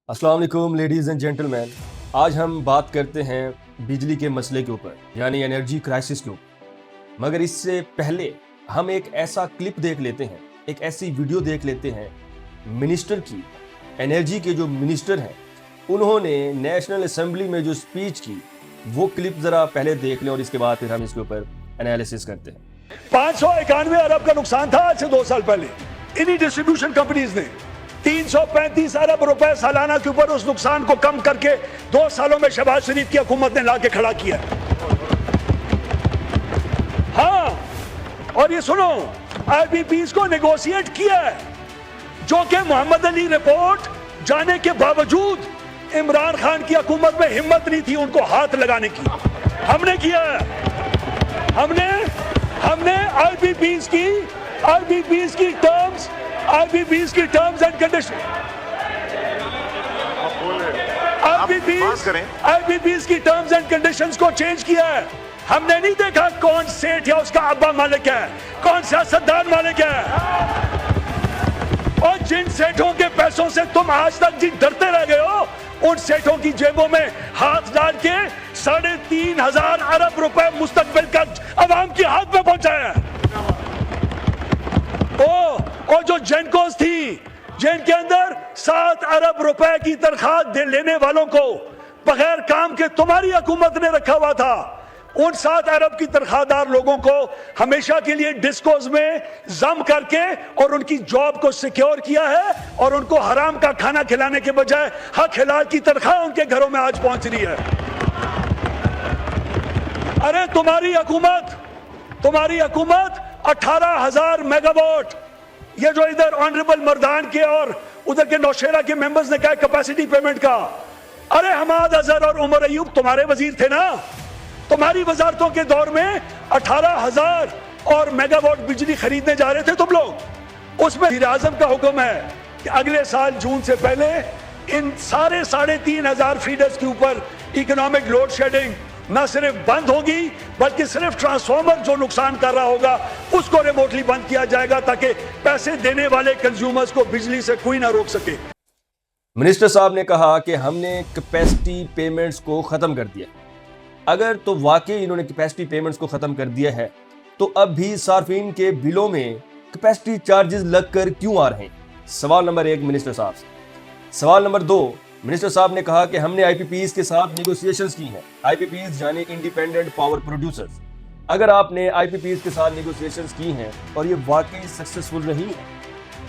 अस्सलाम वालेकुम ladies and gentleman. आज हम बात करते हैं बिजली के मसले के ऊपर, यानी एनर्जी क्राइसिस के ऊपर। मगर इससे पहले हम एक ऐसा क्लिप देख लेते हैं, एक ऐसी वीडियो देख लेते हैं मिनिस्टर की, एनर्जी के जो मिनिस्टर हैं उन्होंने नेशनल असेंबली में जो स्पीच की, वो क्लिप ज़रा पहले देख लें और इसके बाद फिर हम इसके ऊपर एनालिसिस करते हैं। 591 अरब का नुकसान था आज से 2 साल पहले। इन्हीं डिस्ट्रीब्यूशन कंपनीज ने 335 अरब रुपए सालाना के ऊपर उस नुकसान को कम करके 2 सालों में शहबाज शरीफ की हुकूमत ने लाके खड़ा किया। हाँ, और ये सुनो, आईपीपीज को नेगोशिएट किया है, जो कि मोहम्मद अली रिपोर्ट जाने के बावजूद इमरान खान की हुकूमत में हिम्मत नहीं थी उनको हाथ लगाने की। हमने किया है, हमने आईपीपीज की टर्म्स एंड कंडीशन, आईपीपीज की टर्म्स एंड कंडीशंस को चेंज किया है। हमने नहीं देखा कौन सेठ या उसका अब्बा मालिक है, कौन सियासतदान मालिक है। और जिन सेठों के पैसों से तुम आज तक जिन डरते रह गए हो, उन सेठों की जेबों में हाथ डाल के 3,500 अरब रुपए मुस्तकबिल का अवाम के हाथ में पहुंचाया है। और जो जेनकोस थी, जिनके अंदर 7 अरब रुपए की तनख्वाह लेने वालों को बगैर काम के तुम्हारी हुकूमत ने रखा हुआ था, उन 7 अरब की तनख्वाहदार लोगों को हमेशा के लिए डिस्कोस में जम करके और उनकी जॉब को सिक्योर किया है, और उनको हराम का खाना खिलाने के बजाय हक हलाल की तनख्वाह उनके घरों में आज पहुंच रही है। अरे तुम्हारी हुकूमत 18,000 मेगावाट, ये जो इधर ऑनरेबल मर्दान के और उधर के नौशेरा के मेंबर्स ने कहा कैपेसिटी पेमेंट का, अरे हमाद अजहर और उमर अयूब तुम्हारे वजीर थे ना। तुम्हारी वजारतों के दौर में 18,000 और मेगावाट बिजली खरीदने जा रहे थे तुम लोग। उसमें वज़ीर आज़म का हुक्म है कि अगले साल जून से पहले इन सारे 3,500 फीडर्स के ऊपर इकोनॉमिक लोड शेडिंग न सिर्फ बंद होगी, बल्कि सिर्फ ट्रांसफार्मर जो नुकसान कर रहा होगा उसको रिमोटली बंद किया जाएगा, ताकि पैसे देने वाले कंज्यूमर्स को बिजली से कोई ना रोक सके। मिनिस्टर साहब ने कहा कि हमने कैपेसिटी पेमेंट्स को ख़त्म कर दिया। अगर तो वाकई इन्होंने कैपेसिटी पेमेंट्स को ख़त्म कर दिया है, तो अब भी सार्फिन के बिलों में कैपेसिटी चार्जेस लग कर क्यों आ रहे हैं? सवाल नंबर 1 मिनिस्टर साहब से। सवाल नंबर 2, मिनिस्टर साहब ने कहा कि हमने आईपीपीज के साथ नेगोशिएशंस की हैं। आईपीपीज यानी इंडिपेंडेंट पावर प्रोड्यूसर्स। अगर आपने आईपीपीज के साथ नेगोशिएशंस की हैं और ये वाकई सक्सेसफुल रही हैं,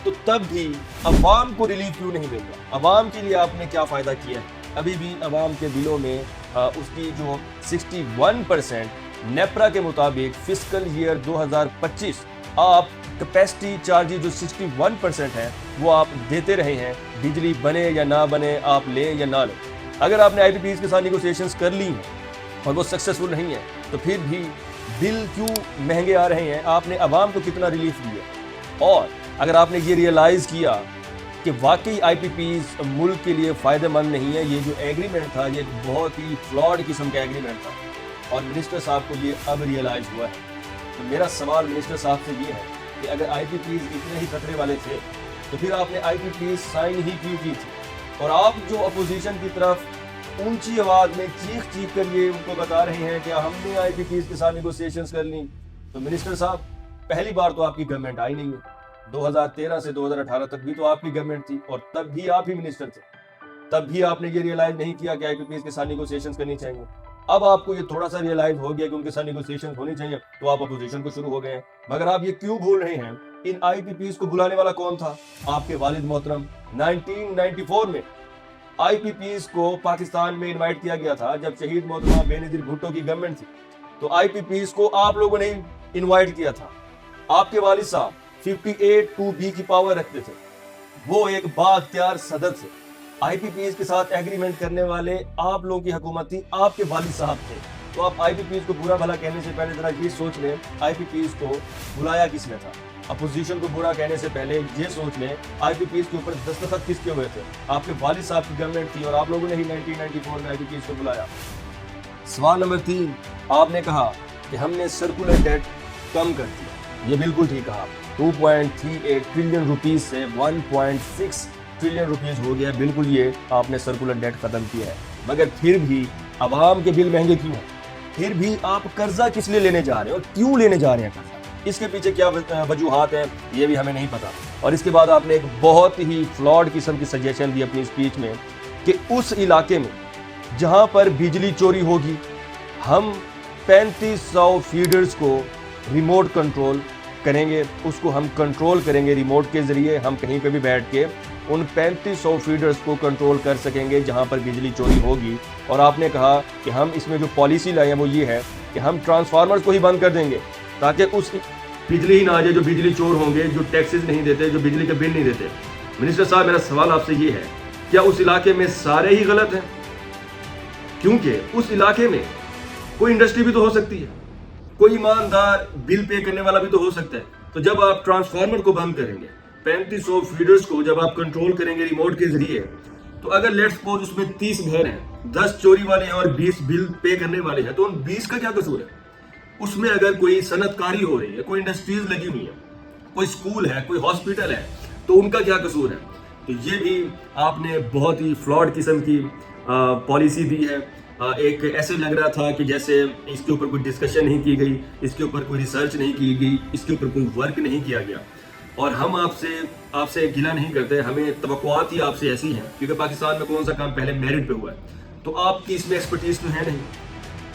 तो तब भी अवाम को रिलीफ क्यों नहीं मिल रहा? अवाम के लिए आपने क्या फ़ायदा किया है? अभी भी अवाम के बिलों में उसकी जो 61% नेपरा के मुताबिक फिस्कल ईयर 2025 आप कैपेसिटी चार्जेस जो 61% है वो आप देते रहे हैं, बिजली बने या ना बने, आप लें या ना लें। अगर आपने आईपीपीज के साथ नेगोशिएशंस कर ली हैं और वो सक्सेसफुल नहीं है, तो फिर भी बिल क्यों महंगे आ रहे हैं? आपने अवाम को कितना रिलीफ दिया? और अगर आपने ये रियलाइज़ किया कि वाकई आईपीपीज मुल्क के लिए फ़ायदेमंद नहीं है, ये जो एग्रीमेंट था ये बहुत ही फ्लॉड किस्म का एग्रीमेंट था, और मिनिस्टर साहब को ये अब रियलाइज़ हुआ है, तो मेरा सवाल मिनिस्टर साहब से ये है कि अगर आईपीपीज इतने ही खतरे वाले थे, तो फिर आपने आईपीपीज साइन ही क्यों की थी? और आप जो अपोजिशन की तरफ ऊंची आवाज़ में चीख कर ये उनको बता रहे हैं कि हमने आईपीपीज के साथ नेगोशिएशंस कर ली, तो मिनिस्टर साहब पहली बार तो आपकी गवर्नमेंट आई नहीं है। 2013 से 2018 तक भी तो आपकी गवर्नमेंट थी और तब भी आप ही मिनिस्टर थे। तब भी आपने ये रियलाइज नहीं किया कि आईपीपीज के साथ नेगोशिएशंस करनी चाहिए। अब आपको ये थोड़ा सा रियलाइज हो गया कि उनके साथ नेगोशिएशन होनी चाहिए, तो आप अपोजिशन को शुरू हो गए हैं। मगर आप ये क्यों भूल रहे हैं, इन आईपीपीज को बुलाने वाला कौन था? आपके वालिद मोहतरम। 1994 में आईपीपीज को पाकिस्तान में इन्वाइट किया गया था, जब शहीद मोहतरमा बेनजीर भुट्टो की गवर्नमेंट थी, तो आईपीपीज को आप लोगों ने इन्वाइट किया था। आपके वालिद साहब 58(2)B की पावर रखते थे, वो एक बाख्तियार सदर थे। आईपीपीज के साथ एग्रीमेंट करने वाले आप लोगों की हुकूमत थी, आपके वालिद साहब थे। तो आप आईपीपीज को बुरा भला कहने से पहले जरा ये सोच लें, आईपीपीज को बुलाया किसने था? अपोजिशन को बुरा कहने से पहले ये सोच लें, आईपीपीज के ऊपर दस्तखत किसके हुए थे? आपके वालिद साहब की गवर्नमेंट थी और आप लोगों ने ही 1994 में आईपीपीज को बुलाया। सवाल नंबर 3, आपने कहा कि हमने सर्कुलर डेट कम कर दिया। ये बिल्कुल ठीक कहा। 2.38 ट्रिलियन रुपीस से 1.6 ٹریلین روپیز ہو گیا، بالکل یہ آپ نے سرکولر ڈیٹ ختم کیا ہے، مگر پھر بھی عوام کے بل مہنگے کیوں ہیں؟ پھر بھی آپ قرضہ کس لیے لینے جا رہے ہیں اور کیوں لینے جا رہے ہیں قرضہ؟ اس کے پیچھے کیا وجوہات ہیں یہ بھی ہمیں نہیں پتا۔ اور اس کے بعد آپ نے ایک بہت ہی فلاڈ قسم کی سجیشن دی اپنی اسپیچ میں کہ اس علاقے میں جہاں پر بجلی چوری ہوگی ہم 3500 فیڈرز کو ریموٹ کنٹرول کریں گے، اس کو ہم کنٹرول کریں گے ریموٹ کے ذریعے، ہم کہیں پہ بھی بیٹھ کے ان 3500 فیڈرز کو کنٹرول کر سکیں گے جہاں پر بجلی چوری ہوگی۔ اور آپ نے کہا کہ ہم اس میں جو پالیسی لائے ہیں وہ یہ ہے کہ ہم ٹرانسفارمرز کو ہی بند کر دیں گے تاکہ اس بجلی ہی نہ آ جائے جو بجلی چور ہوں گے، جو ٹیکسز نہیں دیتے، جو بجلی کا بل نہیں دیتے۔ منسٹر صاحب میرا سوال آپ سے یہ ہے، کیا اس علاقے میں سارے ہی غلط ہیں؟ کیونکہ اس علاقے میں کوئی انڈسٹری بھی تو ہو سکتی ہے، کوئی ایماندار بل پے کرنے والا بھی تو ہو سکتا ہے۔ تو جب آپ ٹرانسفارمر کو بند کریں گے، 3500 فیڈرز کو جب آپ کنٹرول کریں گے ریموٹ کے ذریعے، تو اگر لیٹس سپوز اس میں 30 گھر ہیں، 10 چوری والے ہیں اور 20 بل پے کرنے والے ہیں، تو ان 20 کا کیا قصور ہے؟ اس میں اگر کوئی صنعت کاری ہو رہی ہے، کوئی انڈسٹریز لگی ہوئی ہے، کوئی اسکول ہے، کوئی ہاسپٹل ہے، تو ان کا کیا قصور ہے؟ تو یہ بھی آپ نے بہت ہی فلاڈ قسم کی پالیسی دی ہے۔ ایک ایسے لگ رہا تھا کہ جیسے اس کے اوپر کوئی ڈسکشن نہیں کی گئی، اس کے اوپر کوئی ریسرچ نہیں کی گئی، اس کے اوپر کوئی ورک نہیں کیا گیا۔ اور ہم آپ سے گلہ نہیں کرتے، ہمیں توقعات ہی آپ سے ایسی ہیں کیونکہ پاکستان میں کون سا کام پہلے میرٹ پہ ہوا ہے، تو آپ کی اس میں ایکسپرٹیز تو ہے نہیں۔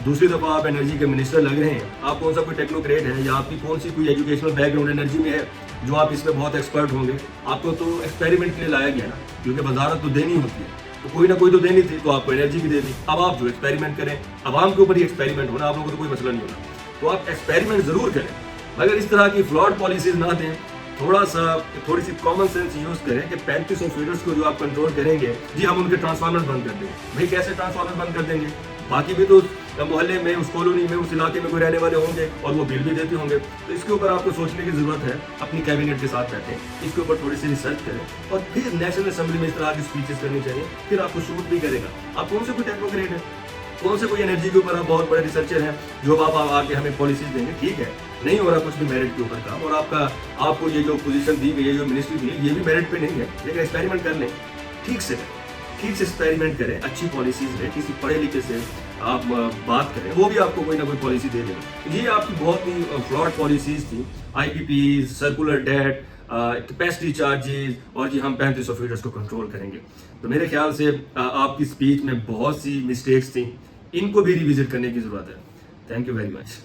دوسری دفعہ آپ انرجی کے منسٹر لگ رہے ہیں، آپ کون سا کوئی ٹیکنوکریٹ ہے یا آپ کی کون سی کوئی ایجوکیشنل بیک گراؤنڈ انرجی میں ہے جو آپ اس میں بہت ایکسپرٹ ہوں گے؟ آپ کو تو ایکسپیریمنٹ کے لیے لایا گیا نا، کیونکہ وزارت تو دینی ہوتی ہے، تو کوئی نہ کوئی تو دینی تھی، تو آپ کو انرجی بھی دے دی۔ اب آپ جو ایکسپیریمنٹ کریں، عوام کے اوپر ہی ایکسپیریمنٹ ہونا، آپ لوگوں کو تو کوئی مسئلہ نہیں ہونا، تو آپ ایکسپیریمنٹ ضرور کریں، مگر اس طرح کی فلاڈ پالیسیز نہ دیں۔ تھوڑی سی کامن سینس یوز کریں کہ 3500 فیڈرز کو جو آپ کنٹرول کریں گے، جی ہم ان کے ٹرانسفارمر بند کر دیں گے۔ بھائی کیسے ٹرانسفارمر بند کر دیں گے؟ باقی بھی تو محلے میں، اس کالونی میں، اس علاقے میں کوئی رہنے والے ہوں گے اور وہ بل بھی دیتے ہوں گے، تو اس کے اوپر آپ کو سوچنے کی ضرورت ہے۔ اپنی کیبنٹ کے ساتھ بیٹھیں، اس کے اوپر تھوڑی سی ریسرچ کریں، اور پھر نیشنل اسمبلی میں اس طرح کی اسپیچز کرنی چاہیے، پھر آپ کو شوٹ بھی کرے گا۔ آپ کون سے کوئی ٹیکنوکریٹ ہے، کون سے کوئی انرجی کے اوپر آپ بہت بڑے ریسرچر ہیں جو آپ آ کے ہمیں پالیسیز دیں گے؟ ٹھیک ہے، نہیں ہو رہا کچھ بھی میرٹ کے اوپر کام، اور آپ کو یہ جو پوزیشن دی گئی ہے، جو منسٹری دی ہے، یہ بھی میرٹ پہ نہیں ہے، لیکن ایکسپیریمنٹ کر لیں، ٹھیک سے ایکسپیریمنٹ کریں، اچھی پالیسیز لیں، کسی پڑھے لکھے سے آپ بات کریں، وہ بھی آپ کو کوئی نہ کوئی پالیسی دے دیں گے۔ یہ آپ کی بہت ہی فلاڈ پالیسیز تھی، IPPs، circular debt, capacity charges, اور جی ہم 3500 فیڈرز کو کنٹرول کریں گے۔ تو میرے خیال سے آپ کی اسپیچ میں بہت سی مسٹیکس تھیں، ان کو بھی ریوزٹ کرنے کی ضرورت ہے۔ Thank you very much.